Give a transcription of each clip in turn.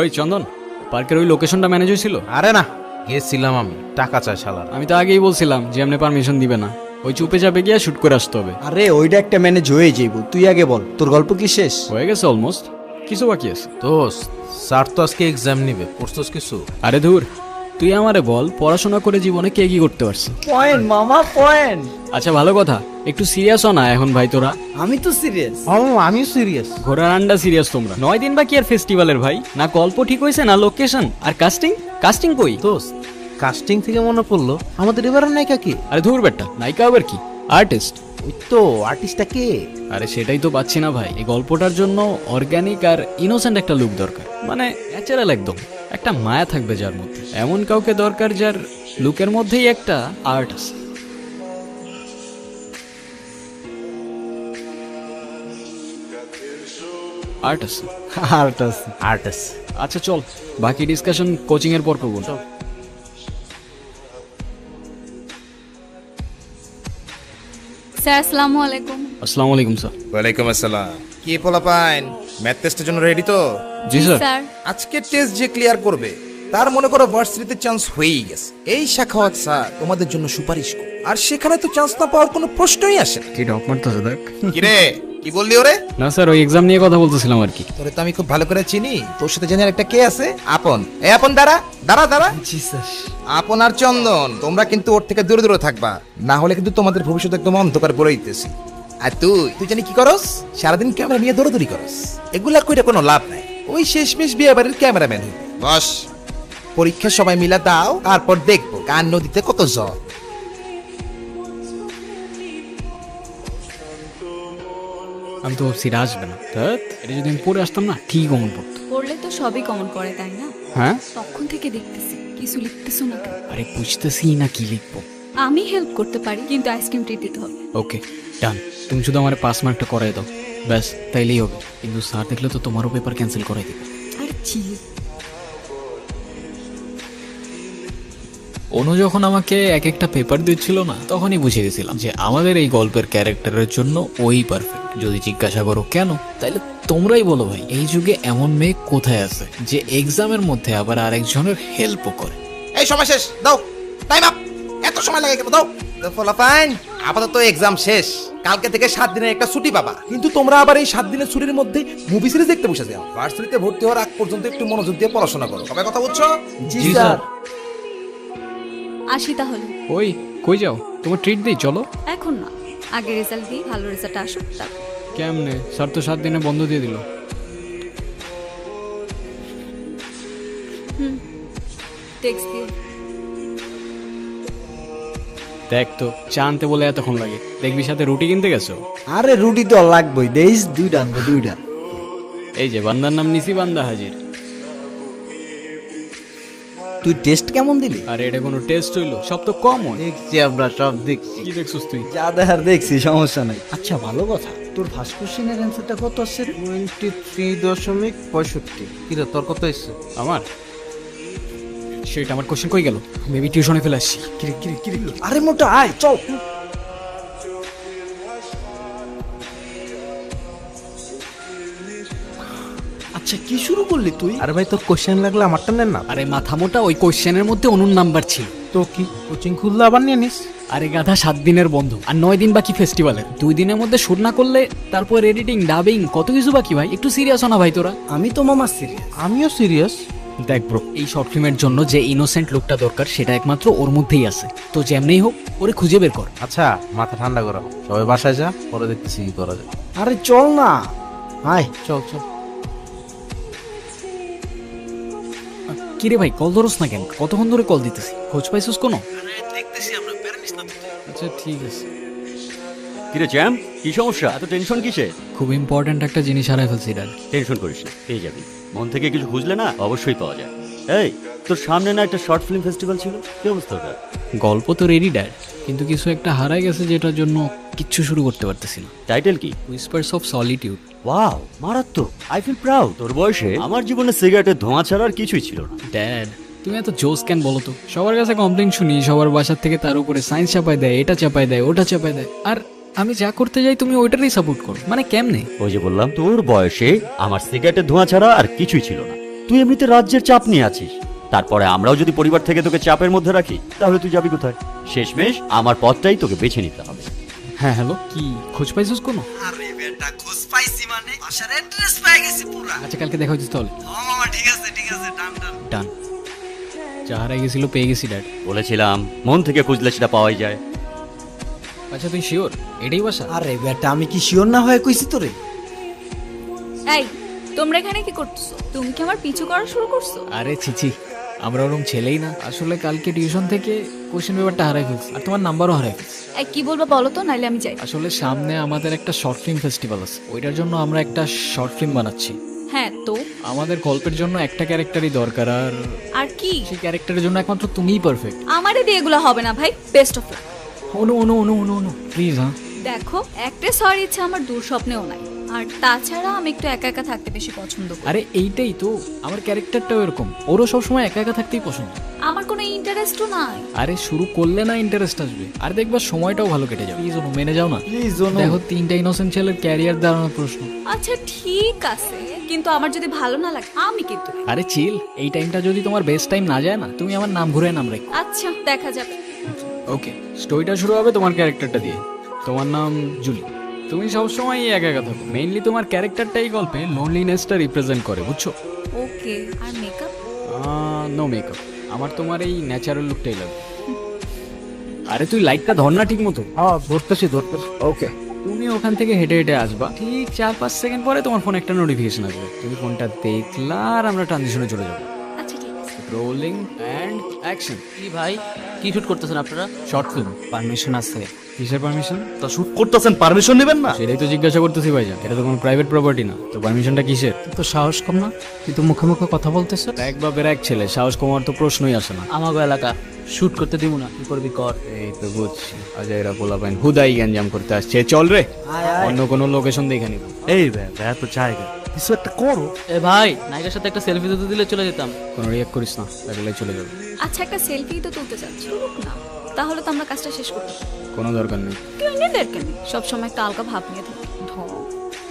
ওই চন্দন, পার্কের ওই লোকেশনটা ম্যানেজ হয়েছিল? আরে না, গেছিলাম আমি, টাকা চাই শালার। আমি তো আগেই বলছিলাম যে এমনি পারমিশন দিবে না, ওই চুপে চাপে গিয়ে শুট করে আসতে হবে। আরে ওইটা একটা ম্যানেজ হয়ে যাইব, তুই আগে বল তোর গল্প কি শেষ? হয়ে গেছে অলমোস্ট, কিছু বাকি আছে। দোস্ত, স্যার তো আজকে এক্সাম নিবে, পড়ছস কিছু? আরে ধুর, তুই আমারে বল পড়াশোনা করে জীবনে কে কি করতে পারছিস? পয়েন্ট মামা পয়েন্ট। আচ্ছা ভালো কথা, একটু সিরিয়াস হ না এখন ভাই তোরা। আমি তো সিরিয়াস। আমিও সিরিয়াস। ঘোড়ার আন্ডা সিরিয়াস তোমরা। 9 দিন বাকি আর ফেস্টিভ্যালের ভাই, না গল্প ঠিক হয়েছে না লোকেশন, আর কাস্টিং কই? দোস্ত, কাস্টিং থেকে মনে পড়লো আমাদের এবারের নায়িকা কি? আরে ধুর বেটা, নায়িকা আবার কি, আর্টিস্ট। ওই তো আর্টিস্টটা কে? আরে সেটাই তো পাচ্ছি না ভাই, এই গল্পটার জন্য অর্গানিক আর ইনোসেন্ট একটা লুক দরকার, মানে ন্যাচারাল একদম, একটা মায়া থাকবে যার মধ্যে, এমন কাউকে দরকার যার লুকের মধ্যেই একটা আর্ট আছে। আর্টিস্ট। আচ্ছা চল, বাকি ডিসকাশন কোচিং এর পর করবো। স্যার আসসালামু আলাইকুম। আসসালামু আলাইকুম স্যার। ওয়ালাইকুম আসসালাম। কি পোলাপাইন, ম্যাথ টেস্টের জন্য রেডি তো? জি স্যার। স্যার আজকে টেস্ট যে ক্লিয়ার করবে তার মনে করো ভার্সিটিতে চান্স হয়েই গেছে। এই শাখাওয়াত স্যার তোমাদের জন্য সুপারিশ করো, আর সেখানে তো চান্স না পাওয়ার কোনো প্রশ্নই আসে না। কি ডক মারতেছে দেখ। কি রে, কি বললি ওরে? না স্যার, ওই এক্সাম নিয়ে কথা বলতেছিলাম আর কি। তোরে তো আমি খুব ভালো করে চিনি, তোর সাথে জেনে একটা কে আছে? আপন। এই আপন, দাঁড়া দাঁড়া দাঁড়া। জি স্যার। আপন আর চন্দন, তোমরা কিন্তু ওর থেকে দূরে দূরে থাকবা, না হলে কিন্তু তোমাদের ভবিষ্যৎ একদম অন্ধকার বলে দিতেছি। আর তুই জানি কি করস? সারাদিন ক্যামেরা নিয়ে দৌড়াদৌড়ি করস, এগুলা কইরা কোনো লাভ নাই। ওই শেষমেশ বিয়ে বাড়ির ক্যামেরাম্যান হইবি। বস, পরীক্ষা সবাই মিলা দাও, তারপর দেখবো কার নদীতে কত জল। আমি তো ভাবছি এটা আসবে না, এটা যদি আমি পড়ে আসতাম না ঠিক অমন পড়তো। পড়লে তো সবই কমন করে তাই না? হ্যাঁ, তখন থেকে দেখতেছি কিছু লিখতেছো না কেন? আরে বুঝতেছি না কি লিখবো। আমি হেল্প করতে পারি, কিন্তু আইসক্রিম ট্রিট দিতে হবে। ওকে ডান, তুমি শুধু আমার 5 মার্কটা করাই দাও, ব্যাস তাইলেই হবে। কিন্তু স্যার দেখলে তো তোমারও পেপার ক্যান্সেল করাই দিবে। আরে চিল। অনু যখন আমাকে এক একটা পেপার দিচ্ছিল না, তখনই বুঝে গেছিলাম যে আমাদের এই গল্পের ক্যারেক্টারের জন্য ওই পারফেক্ট। যদি জিজ্ঞাসা করো কেন, তাইলে তোমরাই বলো ভাই, এই যুগে এমন মেয়ে কোথায় আছে যে এক্সামের মধ্যে আবার আরেকজনের হেল্পও করে। এই সময় শেষ, দাও টাইম আপ। এত সময় লাগে কেন? দাও। পোলাপাইন, আপাতত এক্সাম শেষ, কালকে থেকে 7 দিনের একটা ছুটি পাবা। কিন্তু তোমরা আবার এই 7 দিনের ছুটির মধ্যে মুভি সিরিজ দেখতে বসে যাও। ভার্সিটিতে ভর্তি হওয়ার আগ পর্যন্ত একটু মনোযোগ দিয়ে পড়াশোনা করো। সবাই কথা বুঝছো? জি স্যার। আসি তাহলে। ওই কই যাও? তোমার ট্রিট দিই, চলো। এখন না, আগে রেজাল্ট দিই, ভালো রেজাল্ট আসুক তারপর। কেমনে? স্যার তো 7 দিনে বন্ধ দিয়ে দিল। টেক্সট দিও। দেখ তো, চা আনতে বলে এতক্ষণ লাগে, দেখবি সাথে রুটি কিনতে গেছো। আরে রুটি তো লাগবেই, দেইস দুইটা আনবো, দুইটা। এই যে বান্দার নাম নিছি, বান্দা হাজির। তুই টেস্ট কেমন দিলি? আর এটা কোনো টেস্ট হইলো? সব তো কমন। দেখছি আমরা সব দেখছি। কি দেখছস তুই? যা দেখার দেখছি, সমস্যা নাই। আচ্ছা ভালো কথা, তোর ফার্স্ট কোশ্চেনের অ্যান্সারটা কত আসছে? 23.65। কিরে, তোর কত এসছে? আমার সেটা, আমার কোশ্চেন কই গেল? মেবি টিউশনে ফেলে আসছি। আরে মোটা আয় চল। আচ্ছা কি শুরু করলি তুই? আরে ভাই, তোর কোশ্চেন লাগলে আমারটা নেন না। আরে মাথা মোটা, ওই কোশ্চেনের মধ্যে অনুর নাম্বার ছিল। তো কি কোচিং খুললে আবার নিয়ে নিস? আরে গাধা, 7 দিনের বন্ধ আর 9 দিন বাকি ফেস্টিভ্যালের। 2 দিনের মধ্যে শুট না করলে তারপর এডিটিং, ডাবিং, কত কিছু বাকি ভাই। একটু সিরিয়াস হও না ভাই তোরা। আমি তো মামা সিরিয়াস। আমিও সিরিয়াস। দেখ ব্রো, এই শর্ট ফিল্মের জন্য যে ইনোসেন্ট লুকটা দরকার সেটা একমাত্র ওর মধ্যেই আছে। তো যেমনেই হোক ওরে খুঁজে বের কর। আচ্ছা, মাথা ঠান্ডা করো, সবাই বাসায় যা, পরে দেখতেছি কি করা যায়। আরে চল না, আয়। চল চল। কিরে ভাই, কল ধরস না কেন? কতক্ষণ ধরে কল দিতেছি, খোঁজ পাইছস কোনো? আচ্ছা ঠিক আছে। কিরে জ্যাম, কি সমস্যা? এত টেনশন কিসে? খুব ইম্পর্ট্যান্ট একটা জিনিস হারাই ফেলছি ড্যাড। টেনশন করিস না, পেয়ে যাবি। মন থেকে কিছু খুঁজলে না অবশ্যই পাওয়া যায়। এই, তোর সামনে না একটা শর্ট ফিল্ম ফেস্টিভ্যাল ছিল, কি অবস্থা ওটা? গল্প তো রেডি ড্যাড, কিন্তু কিছু একটা হারাই গেছে যেটার জন্য কিচ্ছু শুরু করতে পারতেছি না। টাইটেল কি? Whispers of solitude. ওয়াও, মারাত্মক। I feel proud. তোর বয়সে আমার জীবনে সিগারেটের ধোঁয়া ছাড়া আর কিছুই ছিল না। ড্যাড, তুমি এত জোস কেন বলো তো? সবার কাছে কমপ্লেন শুনি, সবার বাসার থেকে তার উপরে সায়েন্স চাপায় দেয়, এটা চাপায় দেয়, ওটা চাপায় দেয়, আর আমি যা করতে যাই তুমি ওইটারই সাপোর্ট করো। মানে কেমনে? ওই যে বললাম, তোর বয়সে আমার সিগারেটের ধোঁয়া ছাড়া আর কিছুই ছিল না। তুই এমনিতে রাজ্যের চাপ নিয়ে আছিস, তারপরে আমরাও যদি পরিবার থেকে তোকে চাপের মধ্যে রাখি তাহলে তুই যাবি কোথায়? শেষমেশ আমার পথটাই তোকে বেছে নিতে হবে। হ্যাঁ হ্যালো, কি খোঁজ পাইছিস কোনো? আরে বেটা খোঁজ পাইছি মানে বাসার অ্যাড্রেস পেয়ে গেছি পুরা। আচ্ছা কালকে দেখা হচ্ছিস তাহলে। ও মামা ঠিক আছে ডান ডান। ডান। যা হারাই গেছিল পেয়ে গেছি ড্যাড। বলেছিলাম মন থেকে খুঁজলে সেটা পাওয়াই যায়। আচ্ছা তুই শিওর এটাই বাসা? আরে বেটা আমি কি শিওর না হয়ে কইছি তোরে? এই তোমরা এখানে কি করতেছো? তুমি কি আমার পিছু করা শুরু করছো? আরে ছিছি, আমরা ওরকম ছেলেই না। আসলে কালকে টিউশন থেকে কোশ্চেন পেপারটা হারাই ফেলছি আর তোমার নাম্বারও হারাই ফেলছি। এই কি বলবো বলো তো, নাইলে আমি যাই। আসলে সামনে আমাদের একটা শর্ট ফিল্ম ফেস্টিভ্যাল আছে, ওইটার জন্য আমরা একটা শর্ট ফিল্ম বানাচ্ছি। হ্যাঁ তো আমাদের গল্পের জন্য একটা ক্যারেক্টারই দরকার, আর আর কি? সেই ক্যারেক্টারের জন্য একমাত্র তুমিই পারফেক্ট। আমারে দিয়ে এগুলো হবে না ভাই, best of luck. Anu Anu Anu Anu Anu please. হ্যাঁ দেখো অ্যাক্ট্রেস হওয়ার ইচ্ছা আমার দূর স্বপ্নেও নাই, আর তাছাড়া আমি একটু একা একা থাকতে বেশি পছন্দ করি। আরে এইটাই তো, আমার ক্যারেক্টারটাও এরকম, ওরও সবসময় একা একা থাকতেই পছন্দ। আমার কোনো ইন্টারেস্টও নাই। আরে শুরু করলে না ইন্টারেস্ট আসবে, আর দেখবা সময়টাও ভালো কেটে যাবে। প্লিজ অনু মেনে যাও না। প্লিজ দেখো 3টা ইনোসেন্ট ছেলের ক্যারিয়ার দাঁড়ানোর প্রশ্ন। আচ্ছা ঠিক আছে, কিন্তু আমার যদি ভালো না লাগে আমি কিন্তু। আরে চিল, এই টাইমটা যদি তোমার বেস্ট টাইম না যায় না, তুমি আমার নাম ঘুরে নাম রেখো। আচ্ছা দেখা যাবে। ওকে, স্টোরিটা শুরু হবে তোমার ক্যারেক্টারটা দিয়ে। তোমার নাম জুলি। তুমি সবসময় একা একা থাকো, মেইনলি তোমার ক্যারেক্টারটাই গল্পে লোনলিনেসটা রিপ্রেজেন্ট করে, বুঝছো? ওকে, আর মেকআপ? নো মেকআপ, আমার তোমার এই ন্যাচারাল লুকটাই লাগবে। আরে তুই লাইটটা ধর না ঠিক মতো। হ্যাঁ ধরতেছি। ওকে, তুমি ওখান থেকে হেঁটে হেঁটে আসবা, ঠিক 4-5 সেকেন্ড পরে তোমার ফোনে একটা নোটিফিকেশন আসবে। তুমি ফোনটা দেখলা আর আমরা ট্রানজিশনে চলে যাবো। আচ্ছা ঠিক আছে। Rolling and action. কি ভাই, কি শুট করতেছেন আপনারা? Short film. পারমিশন আছে? কিসের পারমিশন? তা শুট করতেছেন, পারমিশন নেবেন না? সেটাই তো জিজ্ঞাসা করতেছি ভাইজান, এটা তো কোনো প্রাইভেট প্রপার্টি না, তো পারমিশনটা কিসের? তো সাহস কম না, তুই তো মুখে মুখে কথা বলতেছ। এক বাপের এক ছেলে, সাহস কমার তো প্রশ্নই আসে না। আমাগো এলাকা শুট করতে দিব না, কি করবি কর। এই তো বুঝছি, আজা এরা পোলা পাইন হুদাই গ্যাঞ্জাম করতে আসছে। চল রে, অন্য কোনো লোকেশন দেখে নিব। এই ভাই তো জায়গা কিছু একটা করো। এ ভাই, নায়িকার সাথে একটা সেলফি দিতে দিলে চলে যেতাম। কোনো রিয়াক্ট করিস না, লাগলে চলে যাবে। আচ্ছা একটা সেলফি তো তুলতে চাচ্ছি না, তাহলে তো আমরা কাজটা শেষ করতে পারি। কোনো দরকার নেই। কেউ নিজেদের কেন সবসময় একটা আলগা ভাব নিয়ে থাকি। ঢং।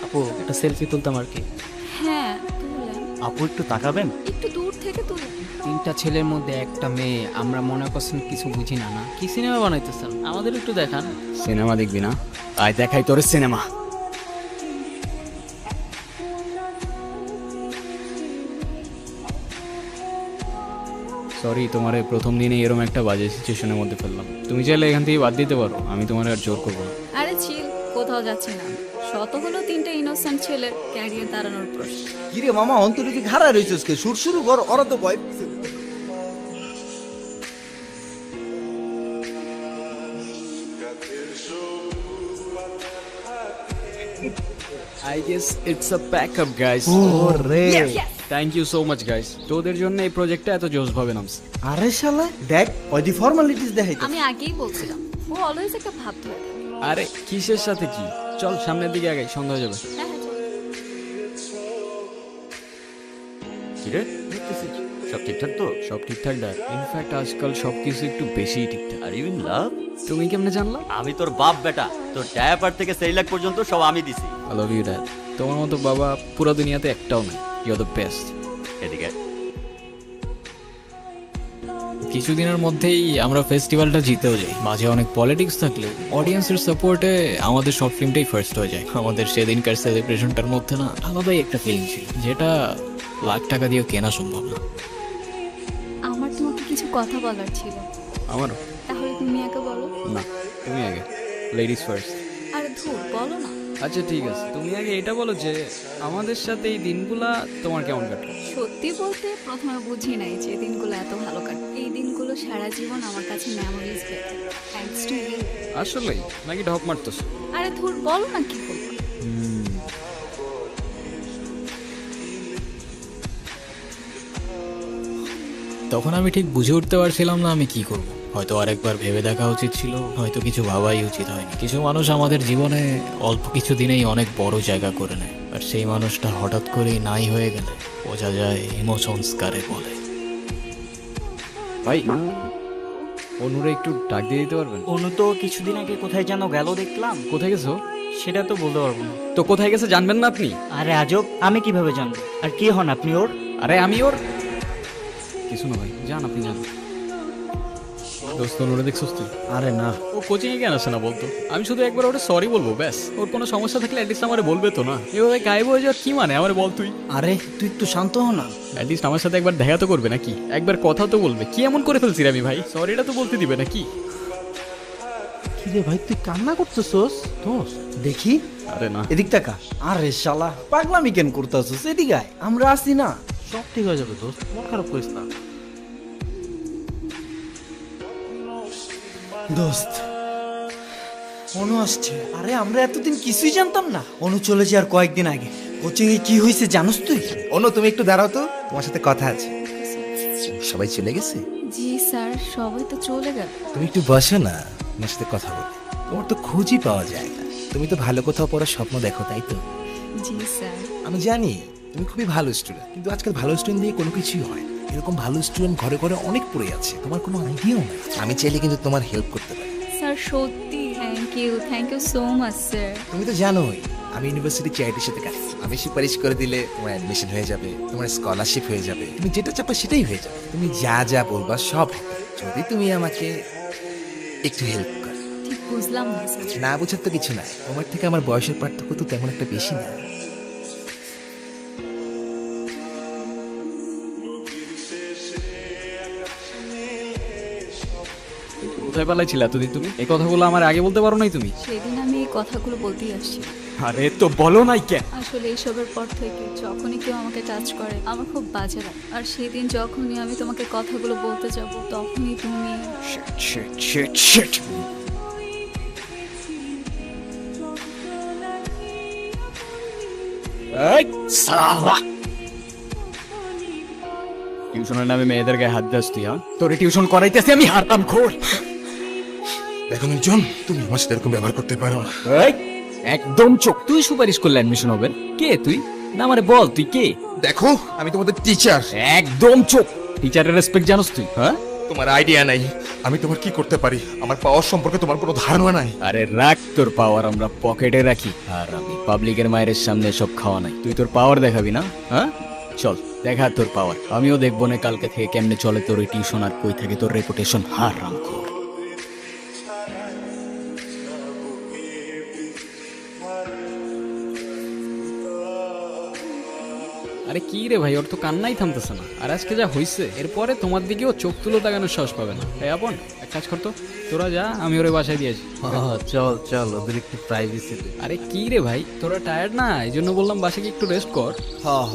আপু একটা সেলফি তুলতাম আর কি। হ্যাঁ তুলেন, আপু একটু তাকাবেন? একটু দূর থেকে তুলেন। 3টা ছেলের মধ্যে একটা মেয়ে, আমরা মনে করছেন কিছু বুঝি না। না কি সিনেমা বানাইতেছেন, আমাদের একটু দেখান। সিনেমা দেখবি না? আয় দেখাই তোর সিনেমা। সরি, তোমার এই প্রথম দিনে এরকম একটা বাজে সিচুয়েশনের মধ্যে ফেললাম। তুমি চাইলে এখান থেকে বাদ দিতে পারো, আমি তোমার আর জোর করবো না। আরে চিল, কোথাও যাচ্ছি না। শত হলো 3টা ইনোসেন্ট ছেলের ক্যারিয়ার দাঁড়ানোর প্রশ্ন। কিরে মামা অন্তরিকে খাড়া রইছস কে? শুট শুরু কর, ওরা তো ভয়। I guess it's a backup guys. ওরে thank you so much guys, তোদের জন্য এই প্রজেক্টটা এত জোস ভাবে নামছে। আরে শালা দেখ ওই দি ফর্মালিটিস দেখাইতে। আমি আগেই বলছিলাম ও অলওয়েজ একটা ভাব ধরে থাকে। আরে কিসের সাথে কি, চল সামনের দিকে আগাই, সন্ধ্যা হয়ে যাবে। হ্যাঁ হ্যাঁ চলো। কিরে, সব ঠিকঠাক তো? সব ঠিকঠাক ডাক, ইনফ্যাক্ট আজকাল সবকিছু একটু বেশিই ঠিকঠাক। Are you in love? তুমি কেমনে জানলা? আমি তোর বাপ বেটা, তোর ডায়াপার থেকে সেরিলাক পর্যন্ত সব আমি দিছি। I love you dad. তোমার মতো বাবা পুরো দুনিয়াতে একটাও নেই। You are the best. এদিকে কিছুদিনের মধ্যেই আমরা ফেস্টিভ্যালটা জিতেও যাই। মাঝে অনেক পলিটিক্স থাকলে অডিয়েন্সের সাপোর্টে আমাদের শর্ট ফিল্মটাই ফার্স্ট হয়ে যায়। আমাদের সেদিনকার সেলিব্রেশনটার মধ্যে না আলাদাই একটা ফিলিং ছিল, যেটা লাখ টাকা দিয়েও কেনা সম্ভব না। আমার তোমাকে কিছু কথা বলার ছিল। আমারও। তাহলে তুমি আগে বলো। না, তুমি আগে, লেডিস ফার্স্ট। আরে ধুর, বলো না। আচ্ছা ঠিক আছে, তুমি আগে এটা বলো যে আমাদের সাথে এই দিনগুলা তোমার কেমন কাটলো? সত্যি বলতে প্রথমে বুঝি নাই যে দিনগুলো এত ভালো কাটে। এই দিনগুলো সারা জীবন আমার কাছে মেমোরিজ হয়ে থাকে। Thanks to you. আসলেই নাকি ঢপ মারতেছ? আরে ধুর, বলো না কি বলবো। তখন আমি ঠিক বুঝে উঠতে পারছিলাম না আমি কি করব। হয়তো আরেকবার ভেবে দেখা উচিত ছিল, হয়তো কিছু ভাবাই উচিত হয়নি। কিছু মানুষ আমাদের জীবনে অল্প কিছু দিনেই অনেক বড় জায়গা করে নেয়, আর সেই মানুষটা হঠাৎ করেই নাই হয়ে গেলে বোঝা যায় ইমোশনস কারে বলে। ভাই, অনুরে একটু ডাক দিয়ে দিতে পারবেন? অনু তো কিছুদিন আগে কোথায় যেন গেল দেখলাম। কোথায় গেছো? সেটা তো বলতে পারবো না। তো কোথায় গেছে জানবেন না আপনি? আরে আজব, আমি কিভাবে জানবো? আর কি হন আপনি ওর? আরে আমি ওর কিছু না ভাই, যান আপনি যান। দোস্ত ওরে দেখছিস তুই? আরে না, ও কোচিং এ কেন আসে না বলতো? আমি শুধু একবার ওটা সরি বলবো ব্যাস। ওর কোনো সমস্যা থাকলে অ্যাটলিস্ট আমারে বলবে তো না। এভাবে গায়েব হয়ে যাওয়ার কি মানে আমার বল তুই? আরে তুই একটু শান্ত হ না। অ্যাটলিস্ট আমার সাথে একবার দেখা তো করবে নাকি? একবার কথা তো বলবে। কি এমন করে ফেলছি রে আমি ভাই? সরিটা তো বলতে দিবে নাকি? কি রে ভাই, তুই কান্না করতেছস? দোস্ত দেখি, আরে না, এদিক টাকা। আরে শালা পাগলামি কেন করতেছিস? এদিকে আয়, আমরা আছি না। সব ঠিক হয়ে যাবে দোস্ত, মন খারাপ করিস না। দোস্ত, অনু আসছে। আরে আমরা এতদিন কিছুই জানতাম না। অনু চলে যাওয়ার কয়েকদিন আগে কোচিং এ কি হয়েছে জানোস তুই? অনু তুমি একটু দাঁড়াও তো, তোমার সাথে কথা আছে। সবাই চলে গেছে? জি স্যার, সবাই তো চলে গেল। তুমি একটু বসো না, তোমার সাথে কথা বলি। তোমার তো খোঁজই পাওয়া যায় না। তুমি তো ভালো কোথাও পড়ার স্বপ্ন দেখো, তাই তো? জি স্যার। আমি জানি তুমি খুবই ভালো স্টুডেন্ট, কিন্তু আজকাল ভালো স্টুডেন্ট দিয়ে কোনো কিছুই হয় না। এরকম ভালো স্টুডেন্ট ঘরে ঘরে অনেক পড়ে আছে, তোমার কোনো আইডিয়াও নেই। আমি চাইলে কিন্তু তোমার হেল্প করতে পারি। স্যার সত্যি thank you so much sir. তুমি তো জানোই আমি ইউনিভার্সিটি চ্যারিটির সাথে কাজ করি। আমি সুপারিশ করে দিলে তোমার অ্যাডমিশন হয়ে যাবে, তোমার স্কলারশিপ হয়ে যাবে, তুমি যেটা চাপা সেটাই হয়ে যাবে। তুমি যা যা বলবা সব হবে, যদি তুমি আমাকে একটু হেল্প করো। ঠিক বুঝলাম না স্যার। না বুঝার তো কিছু নাই, তোমার থেকে আমার বয়সের পার্থক্য তো তেমন একটা বেশি না। কোথায় পালাইছিলে এতদিন তুমি? এই কথাগুলো আমার আগে বলতে পারো নাই তুমি? সেদিন আমি এই কথাগুলো বলতেই আসছি। আরে তো বলো নাই কেন? আসলে এইসবের পর থেকে যখনই কেউ আমাকে টাচ করে আমার খুব বাজে লাগে। আর সেদিন যখনই আমি তোমাকে কথাগুলো বলতে যাব তখনই তুমি টিউশনের নামে মেয়েদের গায়ে হাত দিস তুই? তোরে টিউশন করাইতেছি আমি, হারতাম খোর। দেখো মির্জন, তুমি আমার সাথে এরকম ব্যবহার করতে পারো না। একদম চোখ। তুই সুপারিশ করলে অ্যাডমিশন হবে? কে তুই? না আমারে বল তুই কে? দেখো আমি তোমাদের টিচার। একদম চোখ। টিচারের রেসপেক্ট জানোস তুই? হ্যাঁ, তোমার আইডিয়া নাই আমি তোমার কি করতে পারি। আমার পাওয়ার সম্পর্কে তোমার কোনো ধারণা নাই। আরে রাখ তোর পাওয়ার, আমরা পকেটে রাখি। আর আমি পাবলিকের মায়ের সামনে সব খাওয়া নাই। তুই তোর পাওয়ার দেখাবি না? হ্যাঁ চল দেখা তোর পাওয়ার। আমিও দেখবো না কালকে থেকে কেমনে চলে তোর ওই টিউশন আর কই থাকে তোর রেপুটেশন। হারাম খোর। আরে কি রে ভাই, ওর তো কান্নাই থামতেছে না। আর আজকে যা হইছে এরপরে তোমার দিকেও চোখ তুলো তাকানোর সাহস পাবে না। এই আপন এক কাজ করতো, তোরা যা, আমি ওরে বাসায় দিয়েছি। চল চল, ওদের একটু প্রাইভেসি দে। আরে কি রে ভাই, তোরা টায়ার্ড না? এই জন্য বললাম বাসায় গিয়ে একটু রেস্ট কর। হ হ,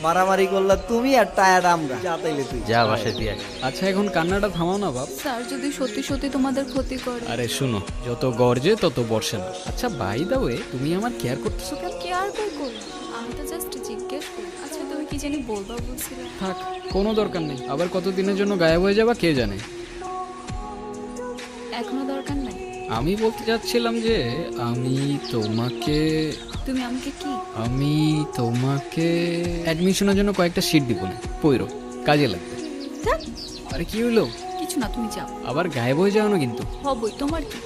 মারামারি করলা তুমি আর টায়ার্ড আমরা। যা তাইলে তুই যা বাসায় দিয়ে আয়। আচ্ছা এখন কান্নাটা থামাও না বাপ। স্যার যদি সত্যি সত্যি তোমাদের ক্ষতি করে। আরে শুনো, যত গর্জে তত বর্ষে না। আচ্ছা বাই দা ওয়ে, তুমি আমার কেয়ার করতেছো কেন? কেয়ার কই করবো, আমি তো জাস্ট জিজ্ঞেস করি। আচ্ছা তুমি কি জানি বলবা বলছিলে? থাক, কোনো দরকার নেই। আবার কতদিনের জন্য গায়েব হয়ে যাবা কে জানে। এখনো দরকার নাই। আমি বলতে চাচ্ছিলাম যে আমি তোমাকে অ্যাডমিশনের জন্য কয়েকটা সিট দিব না, পইরো, কাজে লাগবে। ধ্যাৎ, আরে কি হইলো? কিছু না, তুমি যাও। আবার গায়েব হয়ে যাও না কিন্তু। হবই, তোমার কি?